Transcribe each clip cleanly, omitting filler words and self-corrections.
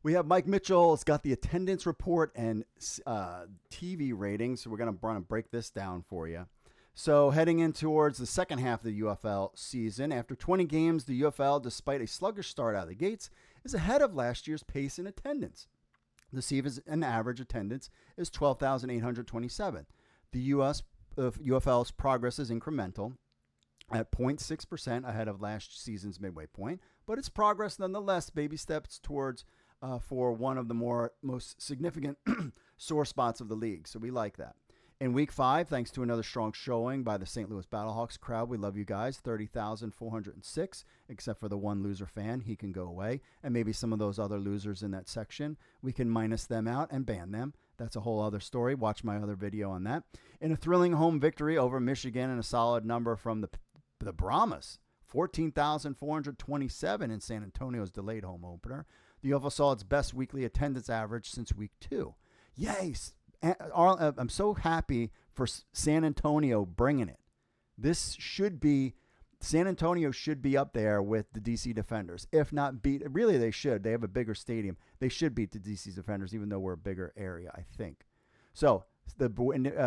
We have Mike Mitchell's got the attendance report and TV ratings. So we're going to break this down for you. So heading in towards the second half of the UFL season, after 20 games, the UFL, despite a sluggish start out of the gates, is ahead of last year's pace in attendance. The season average attendance is 12,827. The UFL's progress is incremental at 0.6% ahead of last season's midway point, but it's progress nonetheless, baby steps towards for one of the most significant sore spots of the league. So we like that. In week 5, thanks to another strong showing by the St. Louis Battlehawks crowd, we love you guys, 30,406, except for the one loser fan. He can go away. And maybe some of those other losers in that section, we can minus them out and ban them. That's a whole other story. Watch my other video on that. In a thrilling home victory over Michigan and a solid number from the Brahmas, 14,427 in San Antonio's delayed home opener. The UFL saw its best weekly attendance average since week 2. Yay! I'm so happy for San Antonio bringing it. San Antonio should be up there with the DC Defenders. If not beat, really they should. They have a bigger stadium. They should beat the DC Defenders, even though we're a bigger area, I think. So the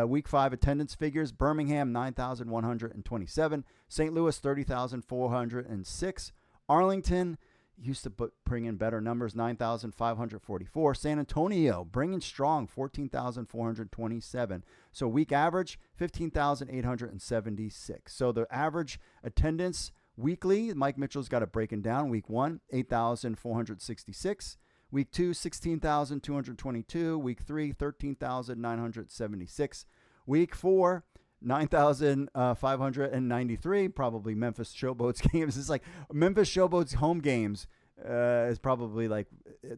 week 5 attendance figures: Birmingham 9,127, St. Louis 30,406, Arlington used to bring in better numbers, 9,544. San Antonio bringing strong, 14,427. So week average, 15,876. So the average attendance weekly, Mike Mitchell's got it breaking down. Week 1, 8,466. Week 2, 16,222. Week 3, 13,976. Week 4, 9,593, probably Memphis Showboats games. It's like Memphis Showboats home games is probably like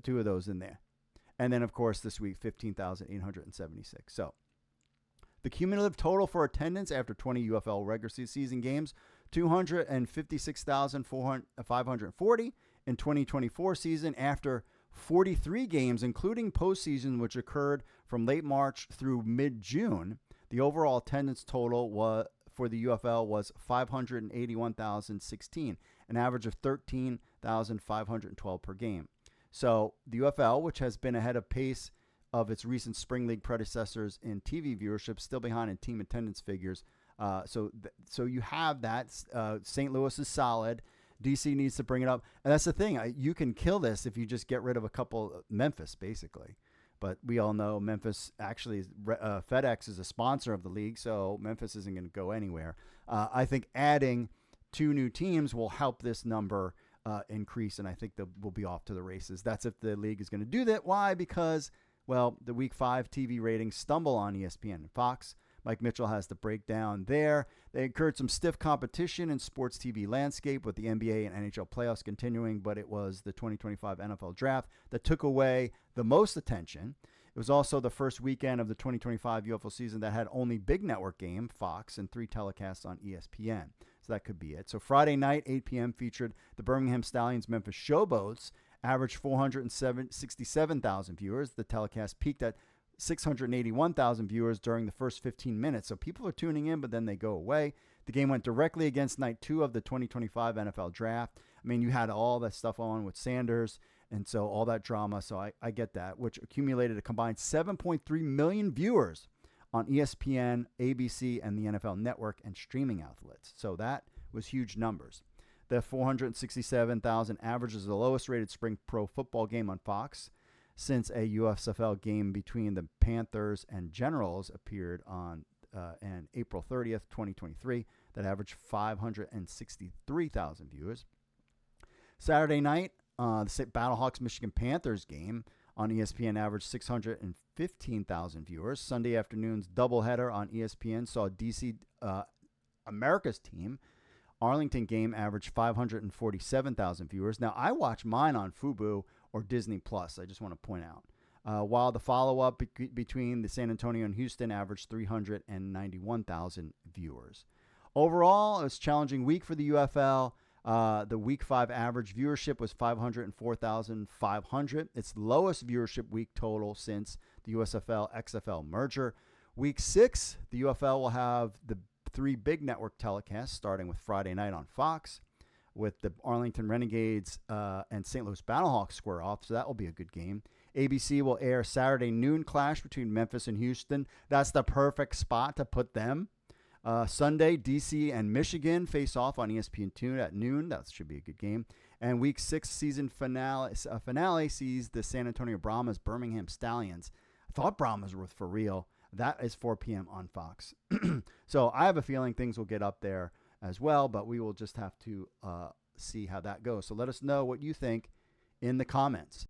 2 of those in there. And then, of course, this week, 15,876. So the cumulative total for attendance after 20 UFL regular season games, 256,540 in 2024 season after 43 games, including postseason, which occurred from late March through mid-June. The overall attendance total for the UFL was 581,016, an average of 13,512 per game. So the UFL, which has been ahead of pace of its recent spring league predecessors in TV viewership, still behind in team attendance figures. So you have that. St. Louis is solid. DC needs to bring it up. And that's the thing. You can kill this if you just get rid of a couple. Memphis, basically. But we all know Memphis actually, FedEx is a sponsor of the league, so Memphis isn't going to go anywhere. I think adding 2 new teams will help this number increase, and I think we'll be off to the races. That's if the league is going to do that. Why? Because, well, the Week 5 TV ratings stumble on ESPN and Fox. Mike Mitchell has the breakdown there. They incurred some stiff competition in sports TV landscape with the NBA and NHL playoffs continuing, but it was the 2025 NFL draft that took away the most attention. It was also the first weekend of the 2025 UFL season that had only big network game, Fox, and 3 telecasts on ESPN. So that could be it. So Friday night, 8 p.m. featured the Birmingham Stallions Memphis Showboats, averaged 467,000 viewers. The telecast peaked at 681,000 viewers during the first 15 minutes. So people are tuning in, but then they go away. The game went directly against night 2 of the 2025 NFL draft. I mean, you had all that stuff on with Sanders, and so all that drama. So I get that, which accumulated a combined 7.3 million viewers on ESPN, ABC, and the NFL Network and streaming outlets. So that was huge numbers. The 467,000 average is the lowest rated spring pro football game on Fox since a USFL game between the Panthers and Generals appeared on April 30th, 2023, that averaged 563,000 viewers. Saturday night, the Battlehawks Michigan Panthers game on ESPN averaged 615,000 viewers. Sunday afternoon's doubleheader on ESPN saw DC America's team Arlington game averaged 547,000 viewers. Now, I watch mine on Fubo or Disney Plus, I just want to point out. While the follow-up between the San Antonio and Houston averaged 391,000 viewers. Overall, it was a challenging week for the UFL. The Week 5 average viewership was 504,500. Its lowest viewership week total since the USFL-XFL merger. Week 6, the UFL will have the 3 big network telecasts, starting with Friday night on Fox, with the Arlington Renegades and St. Louis Battlehawks square off, so that will be a good game. ABC will air Saturday noon clash between Memphis and Houston. That's the perfect spot to put them. Sunday, DC and Michigan face off on ESPN2 at noon. That should be a good game. And Week 6 season finale sees the San Antonio Brahmas, Birmingham Stallions. I thought Brahmas were for real. That is 4 p.m. on Fox. So I have a feeling things will get up there as well, but we will just have to see how that goes. So let us know what you think in the comments.